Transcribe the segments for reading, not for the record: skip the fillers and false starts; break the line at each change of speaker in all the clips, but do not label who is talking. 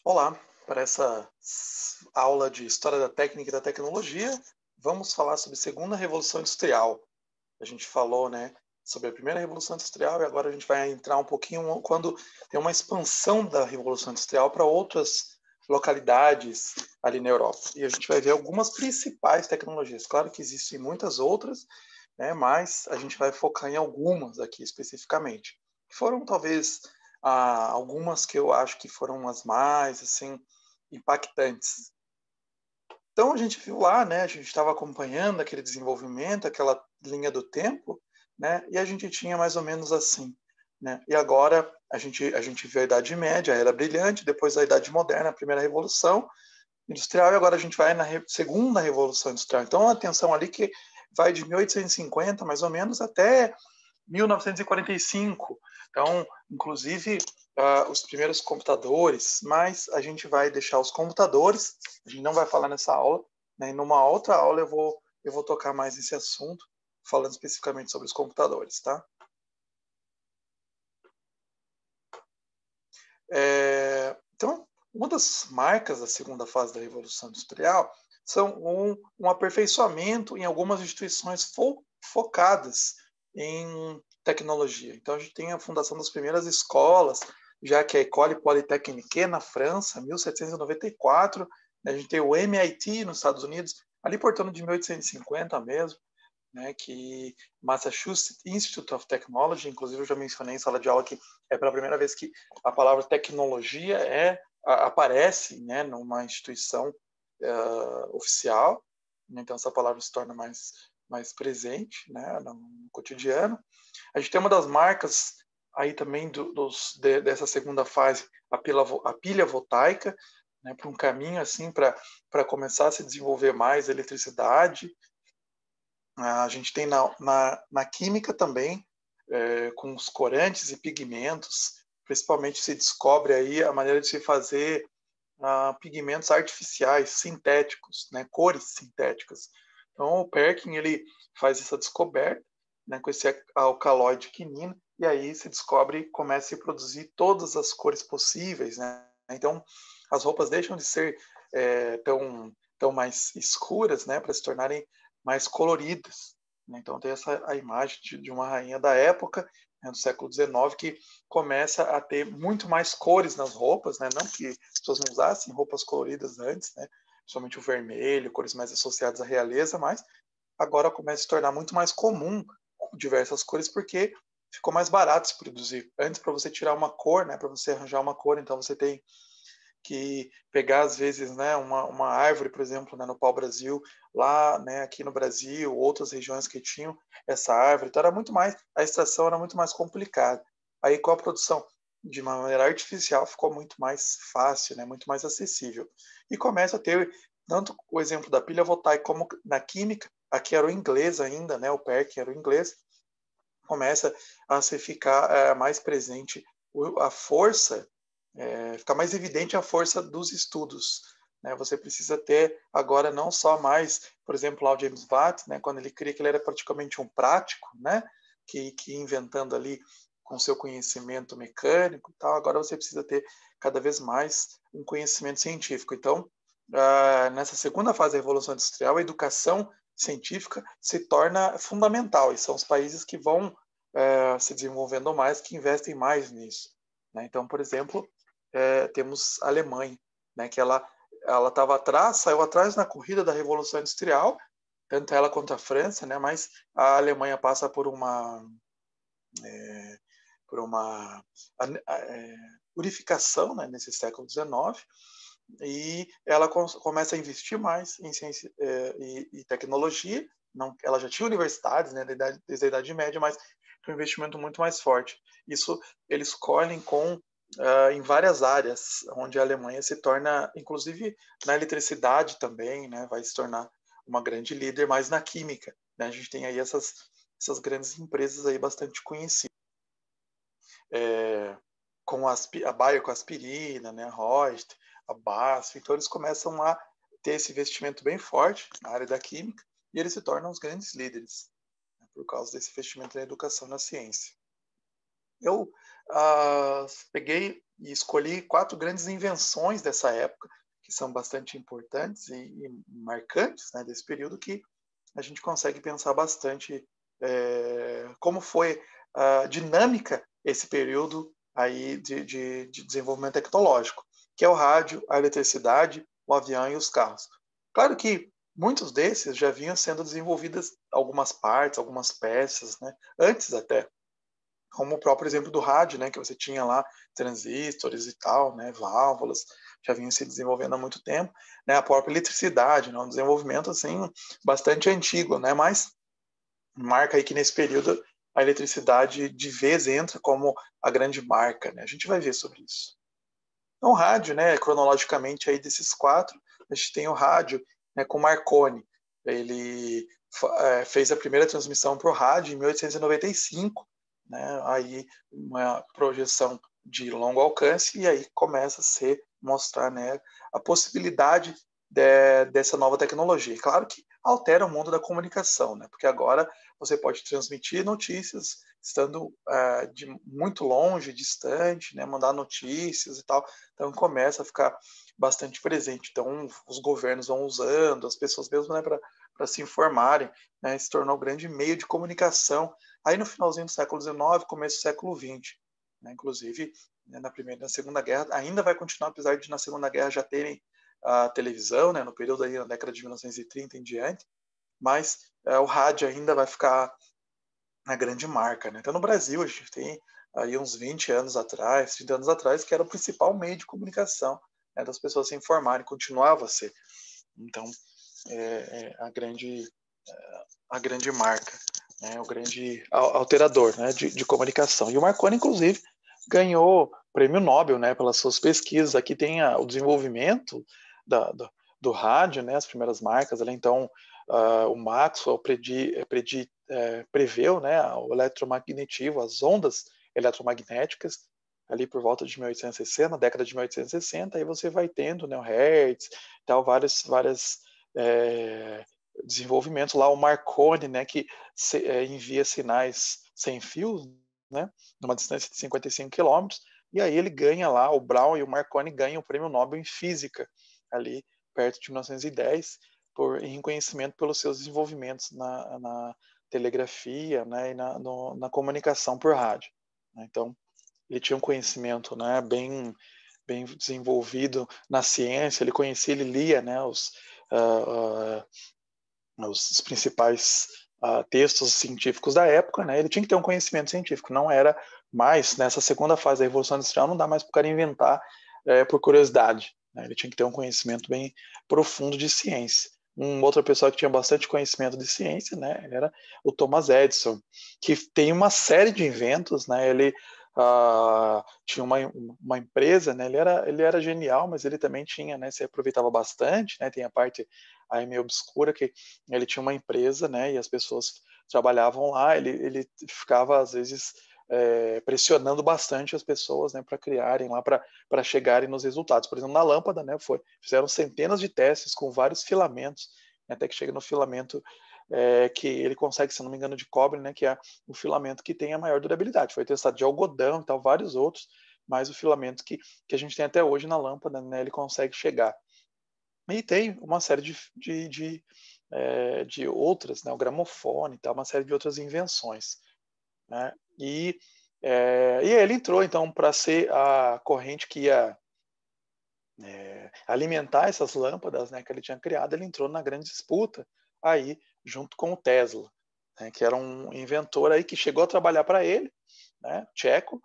Olá, para essa aula de História da Técnica e da Tecnologia, vamos falar sobre a Segunda Revolução Industrial. A gente falou, né, sobre a Primeira Revolução Industrial e agora a gente vai entrar um pouquinho quando tem uma expansão da Revolução Industrial para outras localidades ali na Europa. E a gente vai ver algumas principais tecnologias. Claro que existem muitas outras, né, mas a gente vai focar em algumas aqui especificamente. Foram talvez algumas que eu acho que foram as mais assim impactantes. Então a gente viu lá, né, a gente estava acompanhando aquele desenvolvimento, aquela linha do tempo, né, e a gente tinha mais ou menos assim, né. E agora a gente viu a Idade Média, a Era Brilhante, depois a Idade Moderna, a Primeira Revolução Industrial, e agora a gente vai na Segunda Revolução Industrial. Então atenção ali que vai de 1850 mais ou menos até 1945. Então, inclusive, os primeiros computadores, mas a gente vai deixar os computadores, a gente não vai falar nessa aula, né? Em uma outra aula eu vou tocar mais nesse assunto, falando especificamente sobre os computadores, tá? Então, uma das marcas da segunda fase da Revolução Industrial são um aperfeiçoamento em algumas instituições focadas em tecnologia. Então, a gente tem a fundação das primeiras escolas, já que a École Polytechnique na França, 1794, né, a gente tem o MIT nos Estados Unidos, ali por torno de 1850 mesmo, né, que Massachusetts Institute of Technology, inclusive eu já mencionei em sala de aula que é pela primeira vez que a palavra tecnologia aparece, né, numa instituição oficial, então essa palavra se torna mais presente, né, no cotidiano. A gente tem uma das marcas aí também dessa segunda fase, a pilha voltaica, né, para um caminho assim para começar a se desenvolver mais a eletricidade. A gente tem na química também, com os corantes e pigmentos, principalmente se descobre aí a maneira de se fazer pigmentos artificiais, sintéticos, né, cores sintéticas. Então o Perkin ele faz essa descoberta, né, com esse alcaloide quinina, e aí se descobre, começa a se produzir todas as cores possíveis, né? Então as roupas deixam de ser tão mais escuras, né, para se tornarem mais coloridas, né? Então tem a imagem de uma rainha da época, né, do século XIX, que começa a ter muito mais cores nas roupas, né? Não que as pessoas não usassem roupas coloridas antes, né? Principalmente o vermelho, cores mais associadas à realeza, mas agora começa a se tornar muito mais comum diversas cores porque ficou mais barato se produzir. Antes, para você tirar uma cor, né, para você arranjar uma cor, então você tem que pegar às vezes, né, uma árvore, por exemplo, né, no pau-brasil, lá, né, aqui no Brasil, outras regiões que tinham essa árvore, então era muito mais, a extração era muito mais complicada. Aí com a produção de uma maneira artificial ficou muito mais fácil, né, muito mais acessível. E começa a ter tanto o exemplo da pilha voltaica como na química, aqui era o inglês ainda, né, o PERC era o inglês, começa a se ficar mais presente a força, fica mais evidente a força dos estudos. Né? Você precisa ter agora não só mais, por exemplo, lá o James Watt, né, quando ele cria que ele era praticamente um prático, né, que inventando ali com seu conhecimento mecânico e tal, agora você precisa ter cada vez mais um conhecimento científico. Então, nessa segunda fase da Revolução Industrial, a educação científica se torna fundamental e são os países que vão se desenvolvendo mais, que investem mais nisso. Né? Então, por exemplo, temos a Alemanha, né, que ela estava atrás, saiu atrás na corrida da Revolução Industrial, tanto ela quanto a França, né, mas a Alemanha passa por uma purificação, né, nesse século XIX, e ela começa a investir mais em ciência e tecnologia. Não, ela já tinha universidades, né, desde a Idade Média, mas um investimento muito mais forte. Isso eles colhem em várias áreas, onde a Alemanha se torna, inclusive na eletricidade também, né, vai se tornar uma grande líder, mas na química. Né, a gente tem aí essas grandes empresas aí bastante conhecidas. É, com a Bayer com a aspirina, né, a Rost, a BASF, então eles começam a ter esse investimento bem forte na área da química e eles se tornam os grandes líderes, né, por causa desse investimento na educação e na ciência. Eu peguei e escolhi 4 grandes invenções dessa época, que são bastante importantes e marcantes, né, desse período, que a gente consegue pensar bastante como foi dinâmica esse período aí de desenvolvimento tecnológico, que é o rádio, a eletricidade, o avião e os carros. Claro que muitos desses já vinham sendo desenvolvidas algumas partes, algumas peças, né, antes até, como o próprio exemplo do rádio, né, que você tinha lá transistores e tal, né, válvulas, já vinham se desenvolvendo há muito tempo, né, a própria eletricidade, né, um desenvolvimento assim bastante antigo, né, mas marca aí que nesse período a eletricidade de vez entra como a grande marca, né? A gente vai ver sobre isso. Então, o rádio, né, cronologicamente aí desses 4, a gente tem o rádio, né, com Marconi. Ele fez a primeira transmissão para o rádio em 1895, né, aí uma projeção de longo alcance, e aí começa a se mostrar, né, a possibilidade dessa nova tecnologia. Claro que altera o mundo da comunicação, né, porque agora você pode transmitir notícias estando de muito longe, distante, né, mandar notícias e tal. Então começa a ficar bastante presente. Então os governos vão usando, as pessoas mesmo, né, para se informarem, né, se tornou um grande meio de comunicação. Aí no finalzinho do século XIX, começo do século XX, né, inclusive, né, na Primeira e na Segunda Guerra, ainda vai continuar, apesar de na Segunda Guerra já terem a televisão, né, no período aí na década de 1930 em diante, mas o rádio ainda vai ficar na grande marca, né? Então no Brasil a gente tem aí uns 20 anos atrás, 30 anos atrás, que era o principal meio de comunicação, né, das pessoas se informarem, continuava a ser. Então a grande marca, né, o grande alterador, né, de comunicação. E o Marconi, inclusive, ganhou prêmio Nobel, né, pelas suas pesquisas. Aqui tem o desenvolvimento do rádio, né, as primeiras marcas. Ali, então, o Maxwell preveu, né, o eletromagnetismo, as ondas eletromagnéticas, ali por volta de 1860, na década de 1860, aí você vai tendo, né, o Hertz, tal, várias desenvolvimentos lá, o Marconi, né, que envia sinais sem fio, né, numa distância de 55 quilômetros, e aí ele ganha lá, o Brown e o Marconi ganham o prêmio Nobel em Física, ali perto de 1910, em reconhecimento pelos seus desenvolvimentos na telegrafia, né, e na comunicação por rádio. Né. Então, ele tinha um conhecimento, né, bem desenvolvido na ciência, ele conhecia, ele lia, né, os principais textos científicos da época, né, ele tinha que ter um conhecimento científico, não era mais, nessa segunda fase da Revolução Industrial, não dá mais para o cara inventar por curiosidade, né, ele tinha que ter um conhecimento bem profundo de ciência. Outra pessoa que tinha bastante conhecimento de ciência, né, era o Thomas Edison, que tem uma série de inventos, né, ele tinha uma empresa, né, ele era genial, mas ele também tinha, né, se aproveitava bastante, né, tem a parte aí meio obscura que ele tinha uma empresa, né, e as pessoas trabalhavam lá, ele ficava às vezes pressionando bastante as pessoas, né, para criarem lá, para chegarem nos resultados. Por exemplo, na lâmpada, né, fizeram centenas de testes com vários filamentos, né, até que chega no filamento que ele consegue, se não me engano, de cobre, né, que é o filamento que tem a maior durabilidade. Foi testado de algodão e tal, vários outros, mas o filamento que a gente tem até hoje na lâmpada, né, ele consegue chegar. E tem uma série de outras, né, o gramofone, tá, uma série de outras invenções. Né, e ele entrou, então, para ser a corrente que ia alimentar essas lâmpadas, né, que ele tinha criado, ele entrou na grande disputa aí junto com o Tesla, né, que era um inventor aí que chegou a trabalhar para ele, né, tcheco,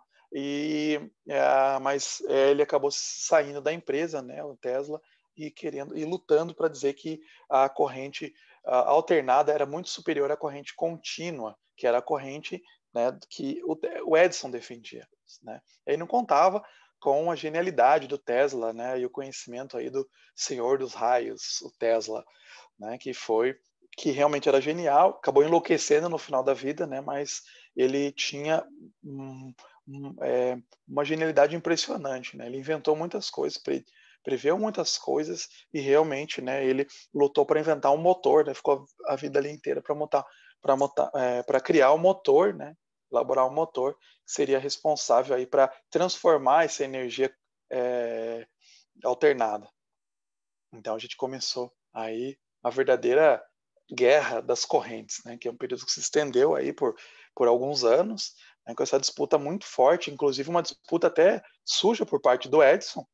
mas ele acabou saindo da empresa, né, o Tesla, e lutando para dizer que a corrente alternada era muito superior à corrente contínua, que era a corrente, né, que o Edison defendia, né. Ele não contava com a genialidade do Tesla, né, e o conhecimento aí do Senhor dos Raios, o Tesla, né, que realmente era genial, acabou enlouquecendo no final da vida, né, mas ele tinha uma genialidade impressionante, né, ele inventou muitas coisas, preveu muitas coisas e realmente, né, ele lutou para inventar um motor, né, ficou a vida ali inteira para criar o motor, né, elaborar um motor que seria responsável aí para transformar essa energia alternada. Então a gente começou aí a verdadeira guerra das correntes, né, que é um período que se estendeu aí por alguns anos, né, com essa disputa muito forte, inclusive uma disputa até suja por parte do Edison,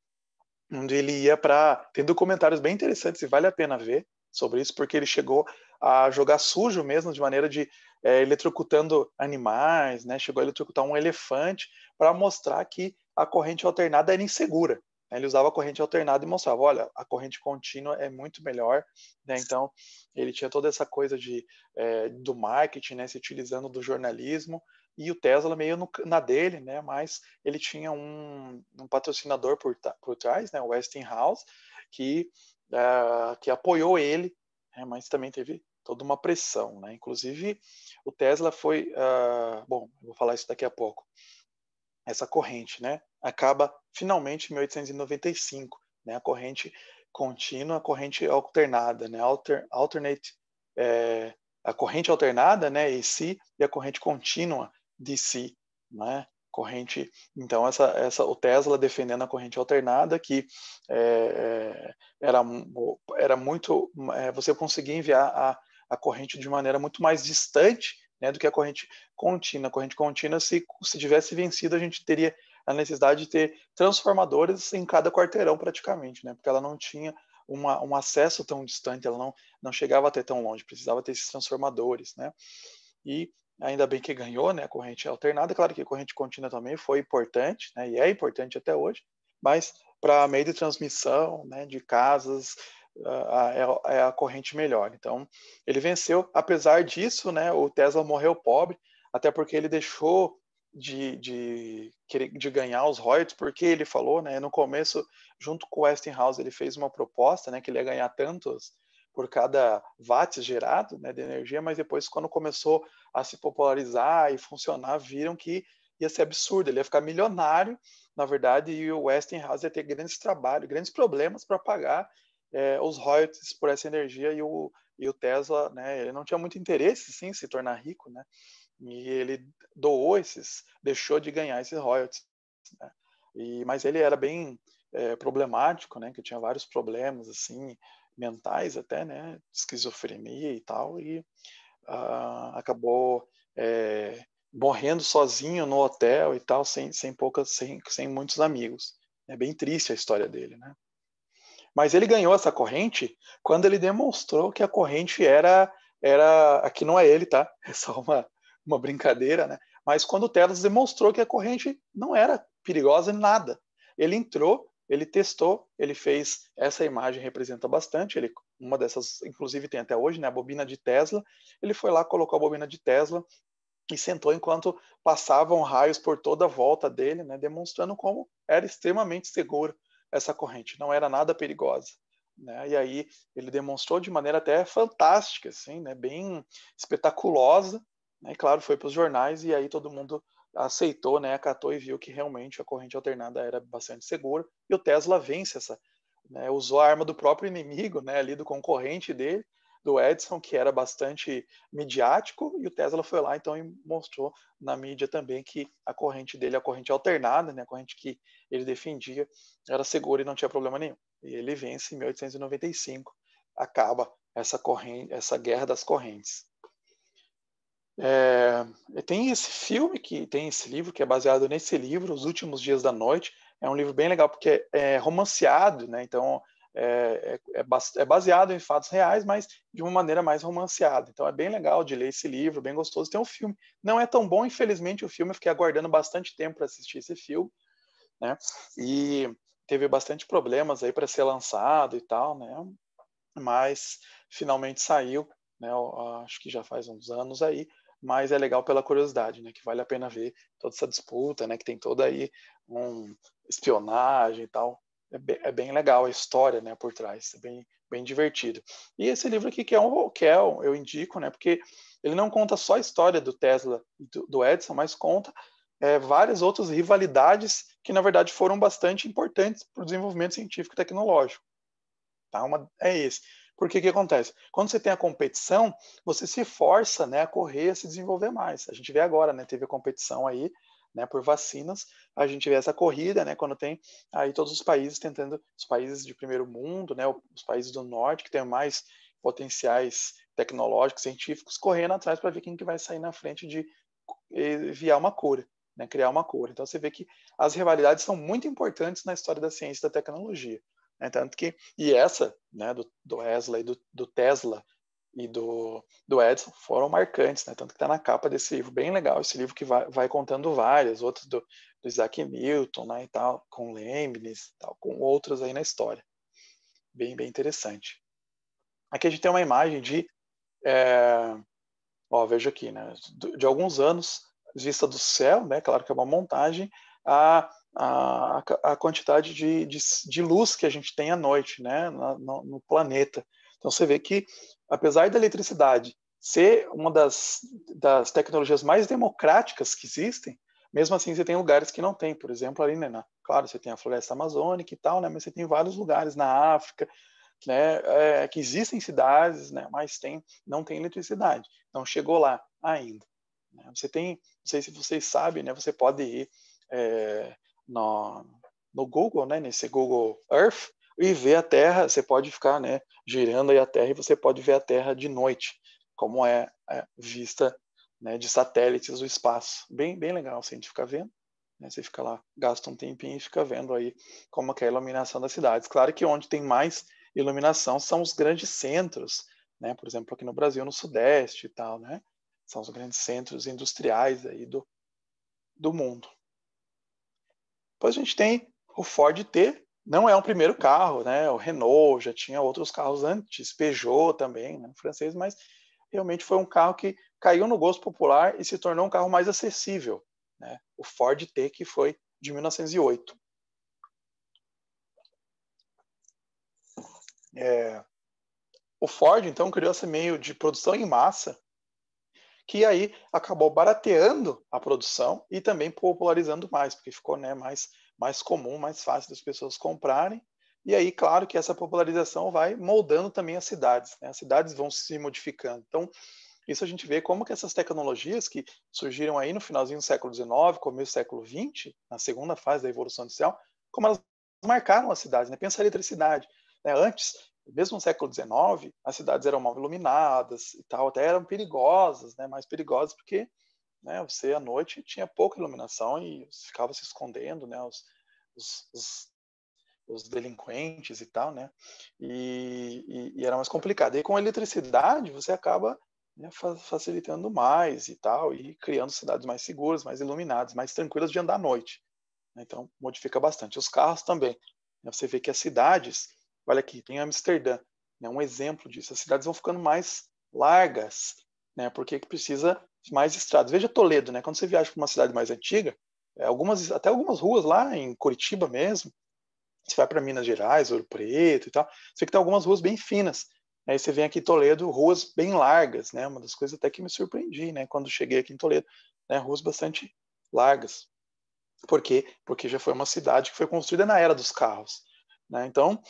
onde ele ia para... Tem documentários bem interessantes e vale a pena ver sobre isso, porque ele chegou a jogar sujo mesmo, de maneira de eletrocutando animais, né, chegou a eletrocutar um elefante para mostrar que a corrente alternada era insegura. Ele usava a corrente alternada e mostrava, olha, a corrente contínua é muito melhor, né? Então ele tinha toda essa coisa do marketing, né, se utilizando do jornalismo, e o Tesla meio na dele, né? Mas ele tinha um patrocinador por trás, né? O Westinghouse, que apoiou ele, né? Mas também teve toda uma pressão, né? Inclusive o Tesla foi, bom, eu vou falar isso daqui a pouco. Essa corrente, né, acaba finalmente em 1895, né, a corrente contínua, a corrente alternada, né, alternate, a corrente alternada, né, AC, e a corrente contínua, DC, né, corrente. Então o Tesla defendendo a corrente alternada, que era muito, você conseguia enviar a corrente de maneira muito mais distante, né, do que a corrente contínua. A corrente contínua, se tivesse vencido, a gente teria a necessidade de ter transformadores em cada quarteirão praticamente, né, porque ela não tinha um acesso tão distante, ela não chegava até tão longe, precisava ter esses transformadores, né, e ainda bem que ganhou, né, a corrente alternada. Claro que a corrente contínua também foi importante, né, e é importante até hoje, mas para meio de transmissão, né, de casas, é a corrente melhor. Então ele venceu. Apesar disso, né, o Tesla morreu pobre, até porque ele deixou de ganhar os royalties, porque ele falou, né, no começo, junto com o Westinghouse, ele fez uma proposta, né, que ele ia ganhar tantos por cada watt gerado, né, de energia, mas depois, quando começou a se popularizar e funcionar, viram que ia ser absurdo, ele ia ficar milionário, na verdade, e o Westinghouse ia ter grandes problemas para pagar os royalties por essa energia, e o Tesla, né, ele não tinha muito interesse, sim, em se tornar rico, né, e ele deixou de ganhar esses royalties, né, mas ele era bem problemático, né, que tinha vários problemas, assim, mentais até, né, esquizofrenia e tal, e acabou morrendo sozinho no hotel e tal, sem muitos amigos. É bem triste a história dele, né? Mas ele ganhou essa corrente quando ele demonstrou que a corrente era aqui não é ele, tá? É só uma brincadeira, né? Mas quando o Tesla demonstrou que a corrente não era perigosa em nada. Ele entrou, ele testou, ele fez, essa imagem representa bastante, uma dessas, inclusive tem até hoje, né, a bobina de Tesla. Ele foi lá, colocou a bobina de Tesla e sentou enquanto passavam raios por toda a volta dele, né, demonstrando como era extremamente seguro essa corrente, não era nada perigosa, né? E aí ele demonstrou de maneira até fantástica, assim, né, bem espetaculosa, né? E claro, foi para os jornais e aí todo mundo aceitou, né, acatou e viu que realmente a corrente alternada era bastante segura, e o Tesla vence essa, né, usou a arma do próprio inimigo, né, ali do concorrente dele, do Edison, que era bastante midiático, e o Tesla foi lá então e mostrou na mídia também que a corrente dele, a corrente alternada, né, a corrente que ele defendia, era segura e não tinha problema nenhum. E ele vence em 1895, acaba essa guerra das correntes. Tem esse filme, tem esse livro que é baseado nesse livro, Os Últimos Dias da Noite. É um livro bem legal porque é romanceado, né? Então é baseado em fatos reais, mas de uma maneira mais romanceada. Então é bem legal de ler esse livro, bem gostoso. Tem um filme, não é tão bom, infelizmente, o filme. Eu fiquei aguardando bastante tempo para assistir esse filme, né? E teve bastante problemas aí para ser lançado e tal, né? Mas finalmente saiu, né? Acho que já faz uns anos aí, mas é legal pela curiosidade, né? Que vale a pena ver toda essa disputa, né? Que tem toda aí espionagem e tal. É bem legal a história, né? Por trás, é bem divertido. E esse livro aqui eu indico, né? Porque ele não conta só a história do Tesla e do Edison, mas conta várias outras rivalidades que na verdade foram bastante importantes para o desenvolvimento científico e tecnológico. Tá? É esse. Porque o que acontece? Quando você tem a competição, você se força, né, a correr, a se desenvolver mais. A gente vê agora, né, teve a competição aí, né, por vacinas, a gente vê essa corrida, né, quando tem aí todos os países tentando, os países de primeiro mundo, né, os países do norte que têm mais potenciais tecnológicos, científicos, correndo atrás para ver quem que vai sair na frente de enviar uma cura, né, criar uma cura. Então você vê que as rivalidades são muito importantes na história da ciência e da tecnologia. Né, tanto que, e essa, né, do Wesley, do Tesla e do Edison foram marcantes, né, tanto que está na capa desse livro, bem legal, esse livro que vai contando várias, outros do Isaac Newton, né, e tal, com Leibniz, tal, com outros aí na história. Bem, bem interessante. Aqui a gente tem uma imagem de, veja aqui, né, de alguns anos, vista do céu, né, claro que é uma montagem, a quantidade de luz que a gente tem à noite, né, no planeta. Então você vê que, apesar da eletricidade ser uma das tecnologias mais democráticas que existem, mesmo assim você tem lugares que não tem. Por exemplo, ali, né, claro, você tem a floresta amazônica e tal, né, mas você tem vários lugares na África, né, que existem cidades, né, mas não tem eletricidade. Não chegou lá ainda. Você tem, não sei se vocês sabem, né, você pode ir no Google, né, nesse Google Earth, e ver a Terra. Você pode ficar, né, girando aí a Terra e você pode ver a Terra de noite, como é vista, né, de satélites do espaço. Bem, bem legal assim, a gente fica vendo. Né, você fica lá, gasta um tempinho e fica vendo aí como que é a iluminação das cidades. Claro que onde tem mais iluminação são os grandes centros, né, por exemplo, aqui no Brasil, no Sudeste e tal, né, são os grandes centros industriais aí do mundo. Depois a gente tem o Ford T, não é um primeiro carro, né? O Renault já tinha outros carros antes, Peugeot também, né, francês, mas realmente foi um carro que caiu no gosto popular e se tornou um carro mais acessível, né? O Ford T, que foi de 1908. O Ford, então, criou esse meio de produção em massa, que aí acabou barateando a produção e também popularizando mais, porque ficou, né, mais comum, mais fácil das pessoas comprarem. E aí, claro que essa popularização vai moldando também as cidades, né? As cidades vão se modificando. Então, isso a gente vê como que essas tecnologias que surgiram aí no finalzinho do século XIX, começo do século XX, na segunda fase da Evolução Industrial, como elas marcaram as cidades, né? Pensa a eletricidade. Né? Antes, mesmo no século XIX, as cidades eram mal iluminadas e tal, até eram perigosas, né? Mais perigosas porque, né, você à noite tinha pouca iluminação e ficava se escondendo, né? Os delinquentes e tal, né? E era mais complicado. E com a eletricidade você acaba, né, facilitando mais e tal, e criando cidades mais seguras, mais iluminadas, mais tranquilas de andar à noite. Então modifica bastante. Os carros também. Né? Você vê que as cidades, olha aqui, tem Amsterdã, né, um exemplo disso. As cidades vão ficando mais largas, né, porque precisa de mais estradas. Veja Toledo, né? Quando você viaja para uma cidade mais antiga, até algumas ruas lá em Curitiba mesmo, você vai para Minas Gerais, Ouro Preto e tal, você vê que tem algumas ruas bem finas. Aí você vem aqui em Toledo, ruas bem largas, né? Uma das coisas até que me surpreendi, né? Quando cheguei aqui em Toledo, né? Ruas bastante largas. Por quê? Porque já foi uma cidade que foi construída na era dos carros. Né? Então,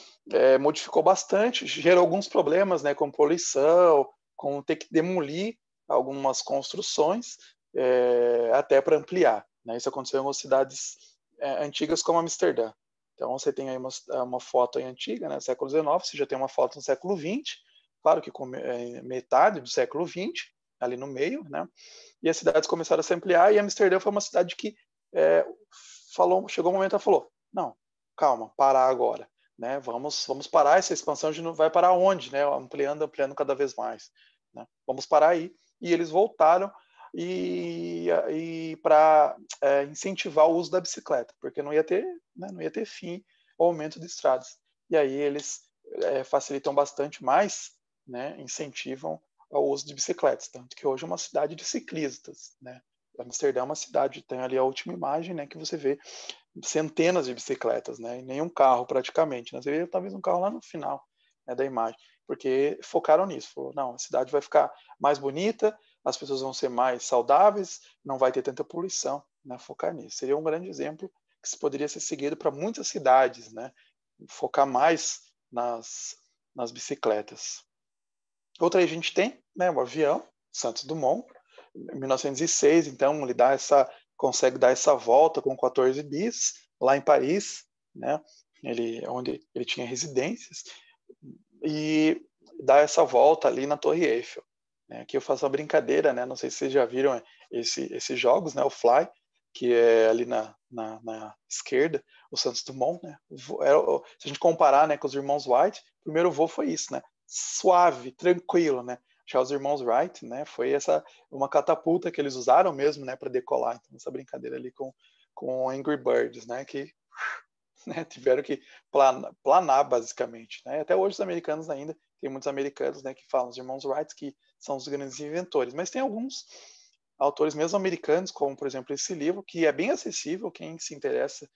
modificou bastante, gerou alguns problemas, né? Com poluição, com ter que demolir algumas construções, até para ampliar. Né? Isso aconteceu em algumas cidades antigas como Amsterdã. Então você tem aí uma foto aí antiga, né, século XIX, você já tem uma foto no século XX, claro que com metade do século XX, ali no meio, né, e as cidades começaram a se ampliar, e Amsterdã foi uma cidade que chegou um momento e falou, não, calma, parar agora, né, vamos parar essa expansão, a gente não vai parar onde, né, ampliando cada vez mais, né, vamos parar aí, e eles voltaram e para incentivar o uso da bicicleta, porque não ia ter fim o aumento de estradas. E aí eles facilitam bastante mais, né, incentivam o uso de bicicletas, tanto que hoje é uma cidade de ciclistas, né? Amsterdã é uma cidade, tem ali a última imagem, né, que você vê centenas de bicicletas, né, e nenhum carro praticamente, né? Você vê talvez um carro lá no final, né, da imagem, porque focaram nisso, falou, não, a cidade vai ficar mais bonita, as pessoas vão ser mais saudáveis, não vai ter tanta poluição, né? Focar nisso. Seria um grande exemplo que poderia ser seguido para muitas cidades, né? Focar mais nas bicicletas. Outra aí a gente tem, né, o avião, Santos Dumont, em 1906, então ele consegue dar essa volta com 14 bis lá em Paris, né, onde ele tinha residências, e dá essa volta ali na Torre Eiffel. Né. Aqui eu faço uma brincadeira, né, não sei se vocês já viram esses jogos, né, o Fly, que é ali na esquerda, o Santos Dumont, né? Se a gente comparar, né, com os irmãos Wright, o primeiro voo foi isso, né? Suave, tranquilo, né? Já os irmãos Wright, né? Foi uma catapulta que eles usaram mesmo, né, para decolar. Então essa brincadeira ali com Angry Birds, né? Que né, tiveram que planar basicamente, né? Até hoje os americanos ainda tem muitos americanos, né, que falam os irmãos Wright que são os grandes inventores, mas tem alguns autores mesmo americanos, como por exemplo esse livro, que é bem acessível, quem se interessa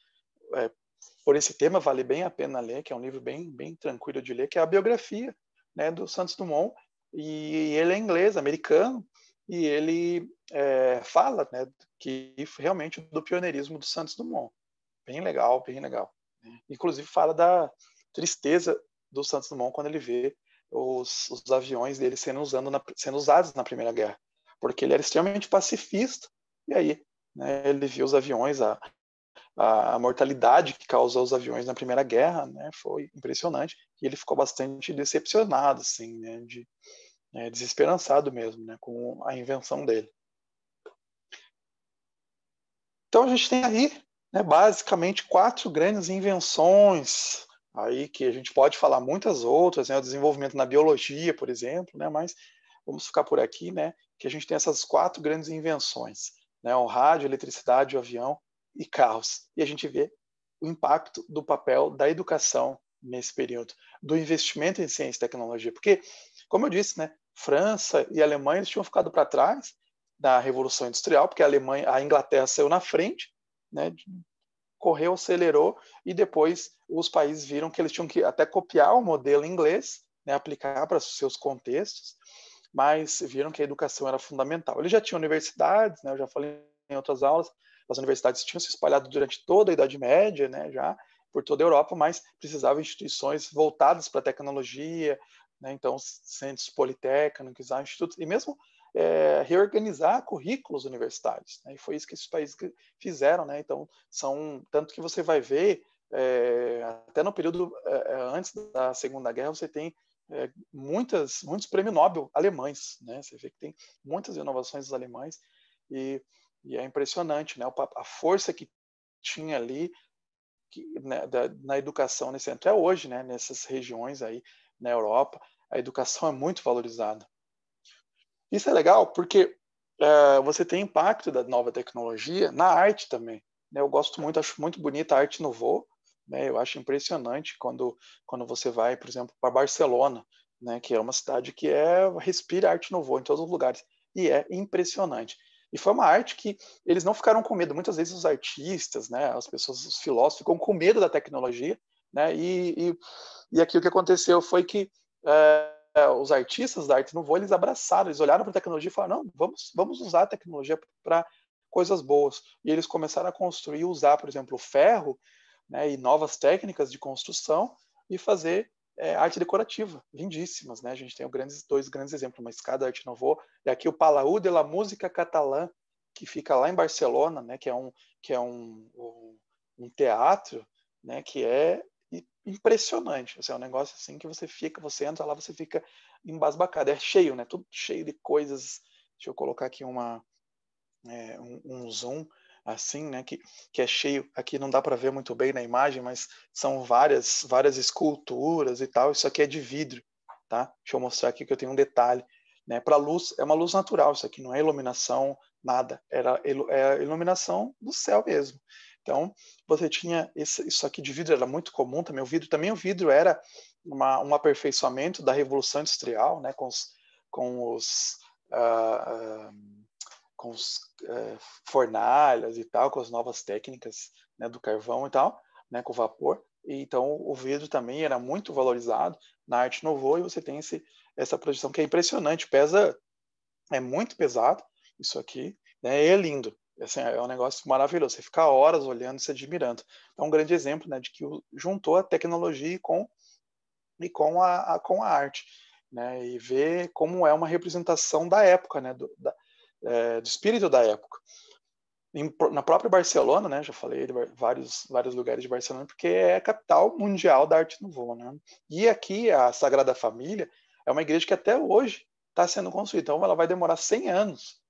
por esse tema vale bem a pena ler, que é um livro bem tranquilo de ler, que é a biografia, né, do Santos Dumont, e ele é inglês, americano, e ele fala, né, que realmente do pioneirismo do Santos Dumont. Bem legal, bem legal. Inclusive fala da tristeza do Santos Dumont quando ele vê os aviões dele sendo usados na Primeira Guerra, porque ele era extremamente pacifista, e aí, né, ele viu os aviões, a mortalidade que causou os aviões na Primeira Guerra, né, foi impressionante, e ele ficou bastante decepcionado, assim, né, desesperançado mesmo, né, com a invenção dele. Então a gente tem aí, né, basicamente 4 grandes invenções, aí que a gente pode falar muitas outras, né, o desenvolvimento na biologia, por exemplo, né, mas vamos ficar por aqui, né, que a gente tem essas 4 grandes invenções, né, o rádio, a eletricidade, o avião e carros. E a gente vê o impacto do papel da educação nesse período, do investimento em ciência e tecnologia, porque, como eu disse, né, França e Alemanha eles tinham ficado para trás da Revolução Industrial, porque a Inglaterra saiu na frente, né, correu, acelerou, e depois os países viram que eles tinham que até copiar o modelo inglês, né, aplicar para os seus contextos, mas viram que a educação era fundamental. Eles já tinham universidades, né, eu já falei em outras aulas, as universidades tinham se espalhado durante toda a Idade Média, né, já por toda a Europa, mas precisavam de instituições voltadas para a tecnologia, né, então centros politécnicos, institutos, e mesmo reorganizar currículos universitários, né, e foi isso que esses países fizeram, né, então tanto que você vai ver até no período antes da Segunda Guerra você tem muitos prêmios Nobel alemães, né? Você vê que tem muitas inovações dos alemães e é impressionante, né? A força que tinha ali né, na educação nesse até hoje, né? Nessas regiões aí na Europa, a educação é muito valorizada. Isso é legal porque você tem impacto da nova tecnologia na arte também. Né? Eu gosto muito, acho muito bonita a arte nouveau, né? Eu acho impressionante quando você vai, por exemplo, para Barcelona, né? Que é uma cidade que respira arte nouveau em todos os lugares, e é impressionante. E foi uma arte que eles não ficaram com medo. Muitas vezes os artistas, né? As pessoas, os filósofos, ficam com medo da tecnologia, né? E aqui o que aconteceu foi que os artistas da arte nouveau, eles abraçaram, eles olharam para a tecnologia e falaram, não, vamos usar a tecnologia para coisas boas. E eles começaram a construir e usar, por exemplo, o ferro, né, e novas técnicas de construção e fazer arte decorativa, lindíssimas. Né? A gente tem dois grandes exemplos, uma escada Arte Nouveau, e aqui o Palau de la Música Catalã, que fica lá em Barcelona, né, que é um teatro, né, que é impressionante. Assim, é um negócio assim que você entra lá, você fica embasbacado. É cheio, né? Tudo cheio de coisas. Deixa eu colocar aqui um zoom assim, né? Que é cheio. Aqui não dá para ver muito bem na imagem, mas são várias esculturas e tal. Isso aqui é de vidro, tá? Deixa eu mostrar aqui que eu tenho um detalhe. Né? Para luz, é uma luz natural. Isso aqui não é iluminação, nada. É a iluminação do céu mesmo. Então, você tinha isso aqui de vidro, era muito comum também. O vidro era um aperfeiçoamento da Revolução Industrial, né, com os fornalhas e tal, com as novas técnicas, né, do carvão e tal, né, com o vapor. E, então, o vidro também era muito valorizado na arte nouveau, e você tem essa projeção que é impressionante, é muito pesado isso aqui, né, e é lindo. Assim, é um negócio maravilhoso. Você fica horas olhando e se admirando. É um grande exemplo, né, de que juntou a tecnologia com e com a arte, né? E ver como é uma representação da época, né? Do espírito da época. Na própria Barcelona, né? Já falei de vários lugares de Barcelona, porque é a capital mundial da arte nouveau, né? E aqui a Sagrada Família é uma igreja que até hoje está sendo construída, então ela vai demorar 100 anos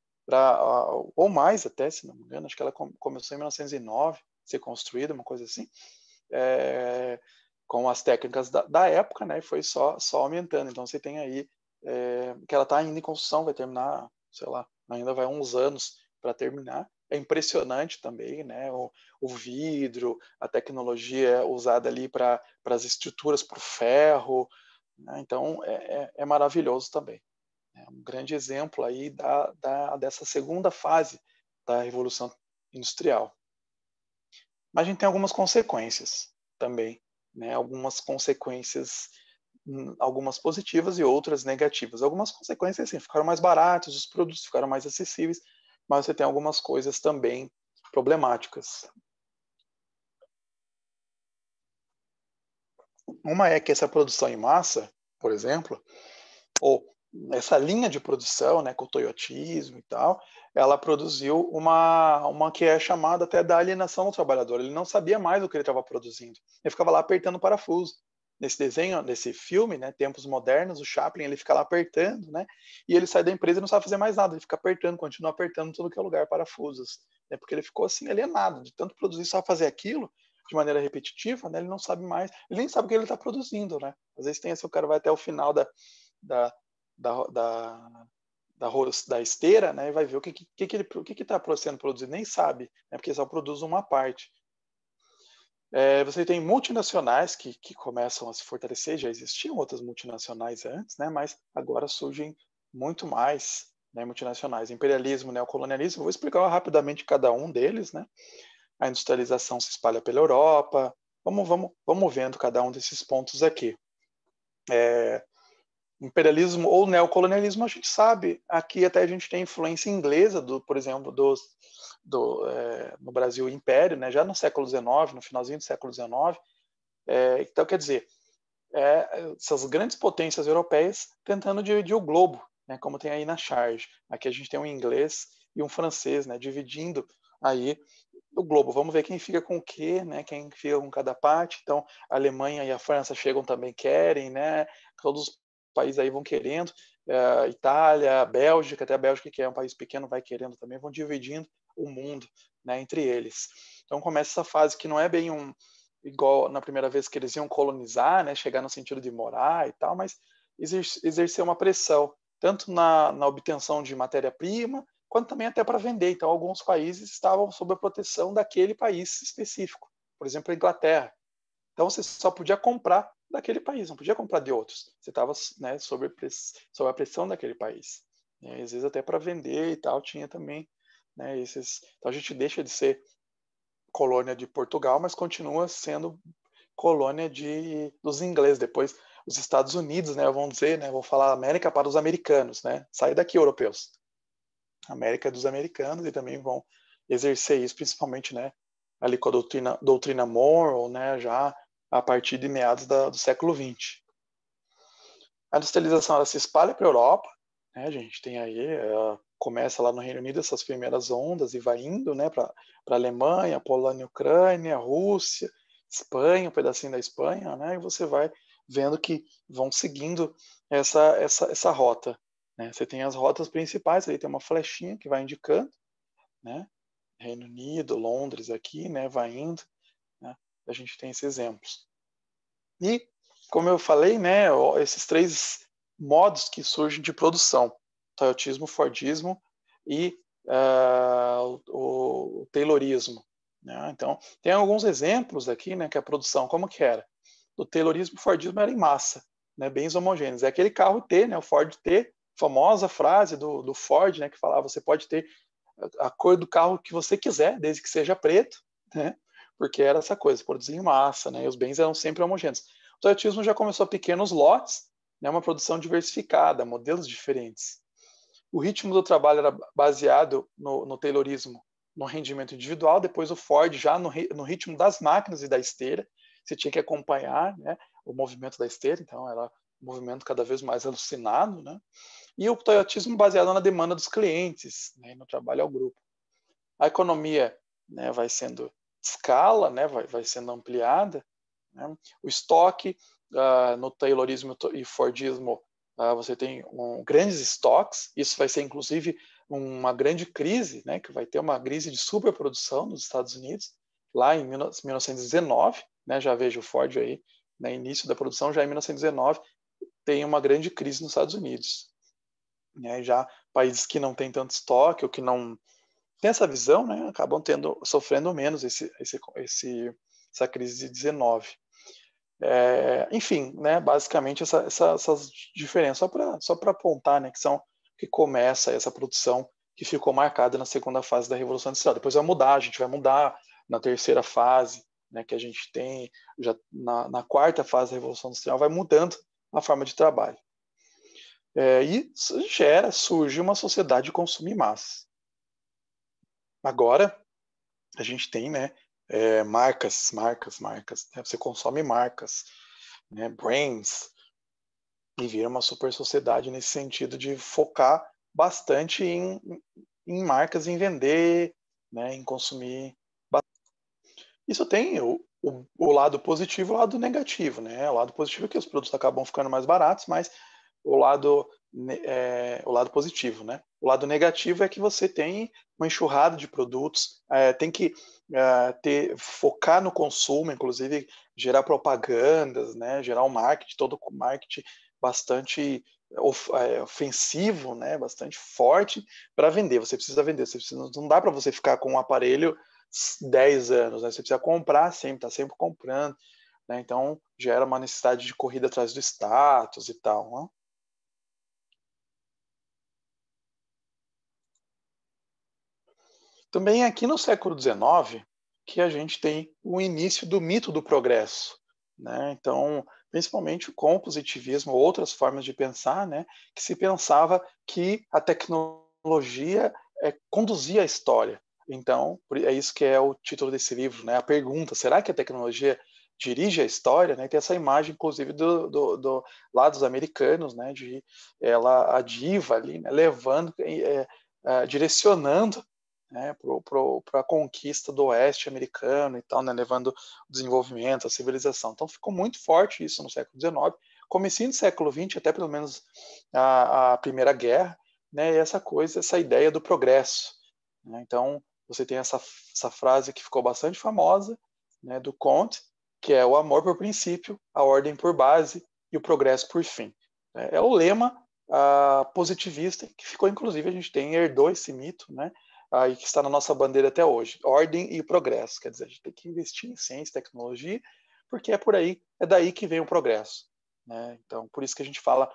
ou mais até, se não me engano, acho que ela começou em 1909 a ser construída, uma coisa assim, com as técnicas da época, né? E foi só aumentando. Então você tem aí que ela está ainda em construção, vai terminar, sei lá, ainda vai uns anos para terminar. É impressionante também, né? O vidro, a tecnologia usada ali para as estruturas, para o ferro, né? Então é maravilhoso também. É um grande exemplo aí dessa segunda fase da Revolução Industrial. Mas a gente tem algumas consequências também, né? Algumas consequências, algumas positivas e outras negativas. Algumas consequências, assim, ficaram mais baratos, os produtos ficaram mais acessíveis, mas você tem algumas coisas também problemáticas. Uma é que essa produção em massa, por exemplo, ou essa linha de produção, né, com o toyotismo e tal, ela produziu uma que é chamada até da alienação do trabalhador. Ele não sabia mais o que ele estava produzindo. Ele ficava lá apertando o parafuso. Nesse desenho, nesse filme, né, Tempos Modernos, o Chaplin, ele fica lá apertando, né, e ele sai da empresa e não sabe fazer mais nada. Ele fica apertando, continua apertando tudo que é lugar, parafusos. Né, porque ele ficou assim, alienado, de tanto produzir, só fazer aquilo de maneira repetitiva, né, ele não sabe mais, ele nem sabe o que ele está produzindo, né. Às vezes tem assim, o cara vai até o final da esteira, né, e vai ver o que está sendo produzido, nem sabe, né, porque só produz uma parte. Você tem multinacionais que começam a se fortalecer, já existiam outras multinacionais antes, né, mas agora surgem muito mais, né, multinacionais. Imperialismo, neocolonialismo, vou explicar rapidamente cada um deles, né. A industrialização se espalha pela Europa. Vamos vendo cada um desses pontos aqui. Imperialismo ou neocolonialismo, a gente sabe, aqui até a gente tem influência inglesa, por exemplo, no Brasil Império, né, já no século XIX, no finalzinho do século XIX. Então, quer dizer, essas grandes potências europeias tentando dividir o globo, né, como tem aí na charge. Aqui a gente tem um inglês e um francês, né, dividindo aí o globo. Vamos ver quem fica com o quê, né, quem fica com cada parte. Então, a Alemanha e a França chegam também, querem, né, todos os países aí vão querendo, Itália, Bélgica, até a Bélgica, que é um país pequeno, vai querendo também, vão dividindo o mundo, né, entre eles. Então começa essa fase que não é bem igual na primeira vez que eles iam colonizar, né, chegar no sentido de morar e tal, mas exercer uma pressão, tanto na obtenção de matéria-prima, quanto também até para vender. Então alguns países estavam sob a proteção daquele país específico, por exemplo, a Inglaterra. Então você só podia comprar daquele país, não podia comprar de outros. Você estava, né, sob a pressão daquele país. E às vezes até para vender e tal tinha também, né, esses. Então a gente deixa de ser colônia de Portugal, mas continua sendo colônia dos ingleses. Depois os Estados Unidos, né, vão dizer, né, vão falar América para os americanos, né? Sai daqui, europeus. América é dos americanos, e também vão exercer isso, principalmente, né, ali com a doutrina Monroe, né, já a partir de meados do século XX. A industrialização ela se espalha para a Europa, né, a gente tem aí, começa lá no Reino Unido essas primeiras ondas e vai indo, né, para a Alemanha, Polônia, Ucrânia, Rússia, Espanha, um pedacinho da Espanha, né, e você vai vendo que vão seguindo essa rota. Né? Você tem as rotas principais, aí tem uma flechinha que vai indicando, né? Reino Unido, Londres aqui, né? Vai indo, né? A gente tem esses exemplos. E, como eu falei, né? Esses três modos que surgem de produção: Toyotismo, Fordismo e o Taylorismo. Né? Então, tem alguns exemplos aqui, né? Que a produção, como que era? O Taylorismo e o Fordismo era em massa, né? Bens homogêneos. É aquele carro T, né? O Ford T, famosa frase do Ford, né? Que falava, você pode ter a cor do carro que você quiser, desde que seja preto, né? Porque era essa coisa, produzir em massa, né? E os bens eram sempre homogêneos. O toyotismo já começou a pequenos lotes, né? Uma produção diversificada, modelos diferentes. O ritmo do trabalho era baseado no Taylorismo, no rendimento individual, depois o Ford já no ritmo das máquinas e da esteira. você tinha que acompanhar, né, o movimento da esteira, então era um movimento cada vez mais alucinado, né? E o toyotismo baseado na demanda dos clientes, né, no trabalho ao grupo. A economia, né, vai sendo de escala, né, vai sendo ampliada, né? O estoque, no Taylorismo e Fordismo, você tem grandes estoques, isso vai ser inclusive uma grande crise, né, que vai ter uma crise de superprodução nos Estados Unidos, lá em 1919, né, já vejo o Ford aí, né, início da produção, já em 1919, tem uma grande crise nos Estados Unidos. Né, já países que não têm tanto estoque, ou que não têm essa visão, né, acabam sofrendo menos essa crise de 19. Enfim, né, basicamente essas diferenças, só para apontar, né, que começa essa produção que ficou marcada na segunda fase da Revolução Industrial. Depois vai mudar, a gente vai mudar na terceira fase, né, que a gente tem, já na quarta fase da Revolução Industrial, vai mudando a forma de trabalho. E surge uma sociedade de consumo em massa. Agora, a gente tem, né, marcas, né? Você consome marcas, né, brands, e vira uma super sociedade nesse sentido de focar bastante em marcas, em vender, né, em consumir. Isso tem o lado positivo e o lado negativo, né? O lado positivo é que os produtos acabam ficando mais baratos, mas o lado positivo, né? O lado negativo é que você tem uma enxurrada de produtos, tem que focar no consumo, inclusive gerar propagandas, né? Gerar um marketing, todo o marketing bastante ofensivo, né? Bastante forte para vender. Você precisa vender, não dá para você ficar com um aparelho 10 anos, né? Você precisa comprar sempre, tá sempre comprando, né? Então gera uma necessidade de corrida atrás do status e tal, né? Também aqui no século XIX que a gente tem o início do mito do progresso, né? Então, principalmente com o positivismo, outras formas de pensar, né? Que se pensava que a tecnologia conduzia a história. Então, é isso que é o título desse livro, né? A pergunta: será que a tecnologia dirige a história? Né? E tem essa imagem, inclusive, lá dos americanos, né? De a diva ali, né? Levando, direcionando, né, para a conquista do oeste americano e tal, né, levando o desenvolvimento, a civilização. Então ficou muito forte isso no século XIX, comecinho do século XX, até pelo menos a Primeira Guerra, né, essa ideia do progresso. Né? Então você tem essa frase que ficou bastante famosa, né, do Comte, que é o amor por princípio, a ordem por base e o progresso por fim. É o lema positivista que ficou, inclusive, a gente herdou esse mito, né, e que está na nossa bandeira até hoje, ordem e progresso. Quer dizer, a gente tem que investir em ciência e tecnologia, porque é daí que vem o progresso. Né? Então, por isso que a gente fala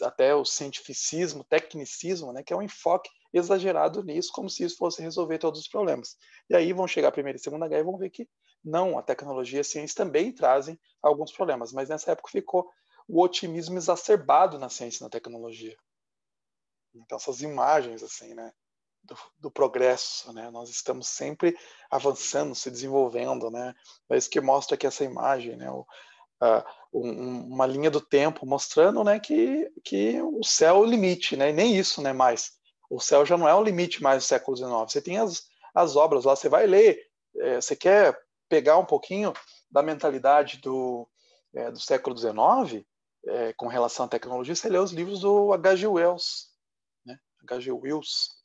até o cientificismo, tecnicismo, né, que é um enfoque exagerado nisso, como se isso fosse resolver todos os problemas. E aí vão chegar a Primeira e Segunda Guerra e vão ver que não, a tecnologia e a ciência também trazem alguns problemas, mas nessa época ficou o otimismo exacerbado na ciência e na tecnologia. Então, essas imagens, assim, né, do progresso, né? Nós estamos sempre avançando, se desenvolvendo, né? É isso que mostra aqui essa imagem, né? Uma linha do tempo mostrando, né, que o céu é o limite, né? E nem isso, né? Mais o céu já não é o limite mais do século XIX. Você tem as obras lá, você vai ler, você quer pegar um pouquinho da mentalidade do século XIX com relação à tecnologia, você lê os livros do H.G. Wells, né? H.G. Wells.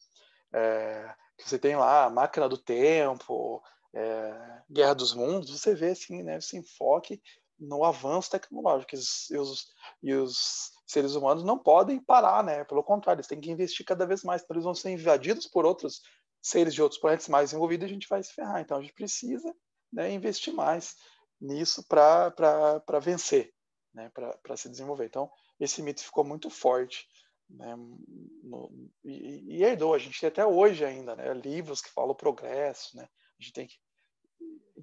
Que você tem lá a Máquina do Tempo, Guerra dos Mundos, você vê assim, né, esse enfoque no avanço tecnológico, e os seres humanos não podem parar, né? Pelo contrário, eles têm que investir cada vez mais, então eles vão ser invadidos por outros seres de outros planetas mais envolvidos e a gente vai se ferrar. Então a gente precisa, né, investir mais nisso para vencer, né, para se desenvolver. Então esse mito ficou muito forte. Né, e herdou, a gente tem até hoje ainda, né, livros que falam o progresso, né, a gente tem que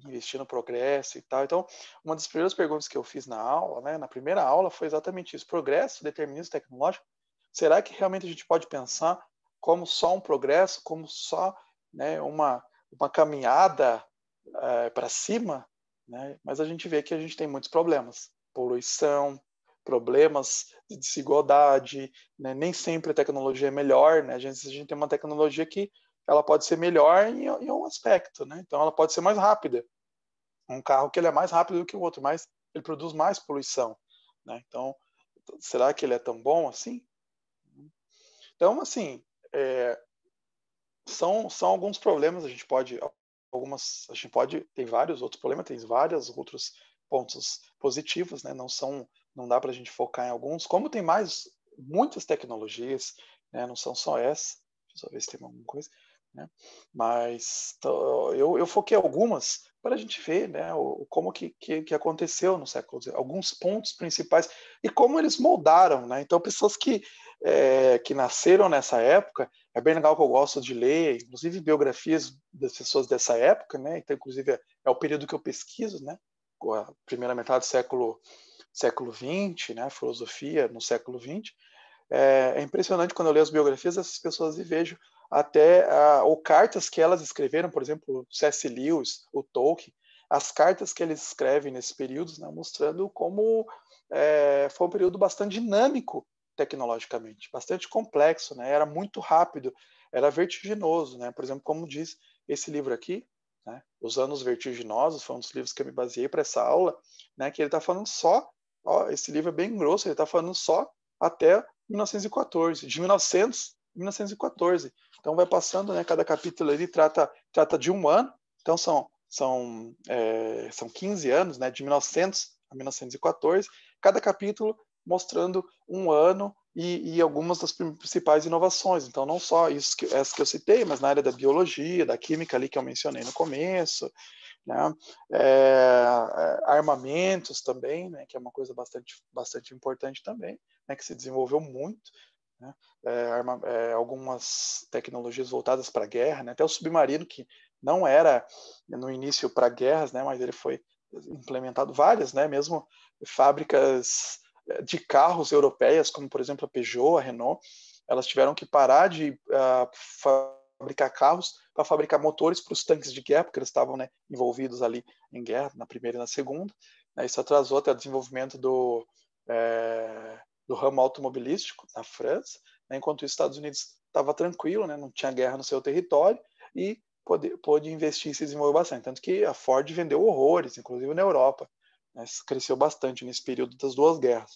investir no progresso e tal. Então, uma das primeiras perguntas que eu fiz na aula, né, na primeira aula, foi exatamente isso: progresso, determinismo tecnológico, será que realmente a gente pode pensar como só um progresso, como só, né, uma caminhada para cima? né? Mas a gente vê que a gente tem muitos problemas, poluição, problemas de desigualdade, né? Nem sempre a tecnologia é melhor, né? A gente tem uma tecnologia que ela pode ser melhor em um aspecto, né? Então ela pode ser mais rápida. Um carro que ele é mais rápido do que o outro, mas ele produz mais poluição, né? Então, será que ele é tão bom assim? Então, assim, é, são alguns problemas. A gente pode, tem vários outros problemas, tem vários outros pontos positivos, né? Não dá para a gente focar em alguns. Como tem muitas tecnologias, né? Não são só essa. Deixa eu só ver se tem alguma coisa, né? Mas eu foquei algumas para a gente ver, né? Como que aconteceu no século XIX, alguns pontos principais e como eles moldaram, né? Então, pessoas que nasceram nessa época, é bem legal, que eu gosto de ler, inclusive biografias das pessoas dessa época, né? Então, inclusive, é o período que eu pesquiso, né? A primeira metade do século XX, né? Filosofia no século XX. É impressionante quando eu leio as biografias dessas pessoas e vejo até ou cartas que elas escreveram, por exemplo, o C.S. Lewis, o Tolkien, as cartas que eles escrevem nesse período, né? Mostrando como foi um período bastante dinâmico tecnologicamente, bastante complexo, né? Era muito rápido, era vertiginoso, né? Por exemplo, como diz esse livro aqui, né? Os Anos Vertiginosos, foi um dos livros que eu me baseei para essa aula, né? Que ele está falando só, ó, esse livro é bem grosso, ele está falando só até 1914, de 1900 a 1914. Então vai passando, né? Cada capítulo ele trata de um ano, então são 15 anos, né? De 1900 a 1914. Cada capítulo mostrando um ano e algumas das principais inovações. Então, não só essa que eu citei, mas na área da biologia, da química ali que eu mencionei no começo, né? Armamentos também, né? Que é uma coisa bastante importante também, né? Que se desenvolveu muito, né? Algumas tecnologias voltadas para a guerra, né? Até o submarino, que não era no início para guerras, né? Mas ele foi implementado várias, né? Mesmo fábricas de carros europeias, como por exemplo a Peugeot, a Renault, elas tiveram que parar de fabricar carros para fabricar motores para os tanques de guerra, porque eles estavam, né, envolvidos ali em guerra, na primeira e na segunda. Né? Isso atrasou até o desenvolvimento do ramo automobilístico na França, né? Enquanto os Estados Unidos estava tranquilo, né? Não tinha guerra no seu território e pôde investir e se desenvolver bastante. Tanto que a Ford vendeu horrores, inclusive na Europa. Né? Cresceu bastante nesse período das duas guerras.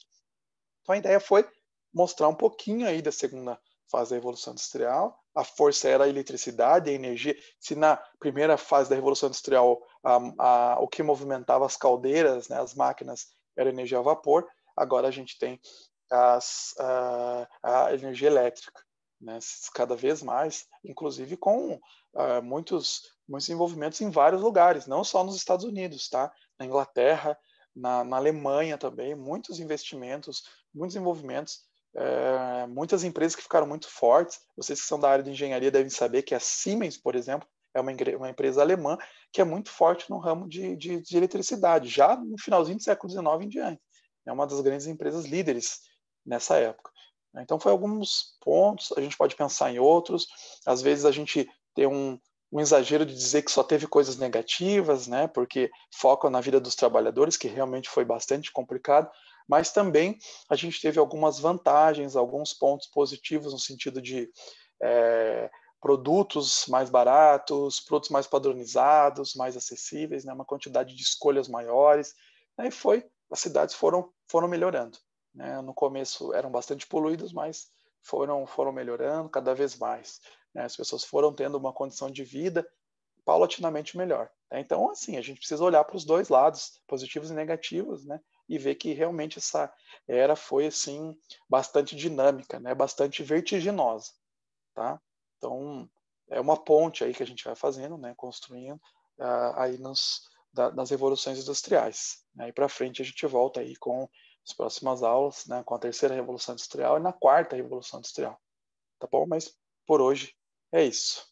Então a ideia foi mostrar um pouquinho aí da segunda fase da Revolução Industrial. A força era a eletricidade, a energia. Se na primeira fase da Revolução Industrial o que movimentava as caldeiras, né, as máquinas, era a energia a vapor, agora a gente tem a energia elétrica, né, cada vez mais, inclusive com muitos envolvimentos em vários lugares, não só nos Estados Unidos, tá? Na Inglaterra, na Alemanha também, muitos investimentos, muitos envolvimentos, muitas empresas que ficaram muito fortes. Vocês que são da área de engenharia devem saber que a Siemens, por exemplo, é uma empresa alemã que é muito forte no ramo de eletricidade, já no finalzinho do século XIX em diante. É uma das grandes empresas líderes nessa época. Então, foi alguns pontos, a gente pode pensar em outros. Às vezes a gente tem um exagero de dizer que só teve coisas negativas, né? Porque focam na vida dos trabalhadores, que realmente foi bastante complicado, mas também a gente teve algumas vantagens, alguns pontos positivos no sentido de produtos mais baratos, produtos mais padronizados, mais acessíveis, né? Uma quantidade de escolhas maiores, né? E as cidades foram melhorando. Né? No começo eram bastante poluídas, mas foram melhorando cada vez mais. Né? As pessoas foram tendo uma condição de vida paulatinamente melhor. Né? Então, assim, a gente precisa olhar para os dois lados, positivos e negativos, né? E ver que realmente essa era foi assim bastante dinâmica, né? Bastante vertiginosa, tá? Então, é uma ponte aí que a gente vai fazendo, né? Construindo aí nas revoluções industriais. Aí né? Para frente a gente volta aí com as próximas aulas, né? Com a terceira revolução industrial e na quarta revolução industrial, tá bom? Mas por hoje é isso.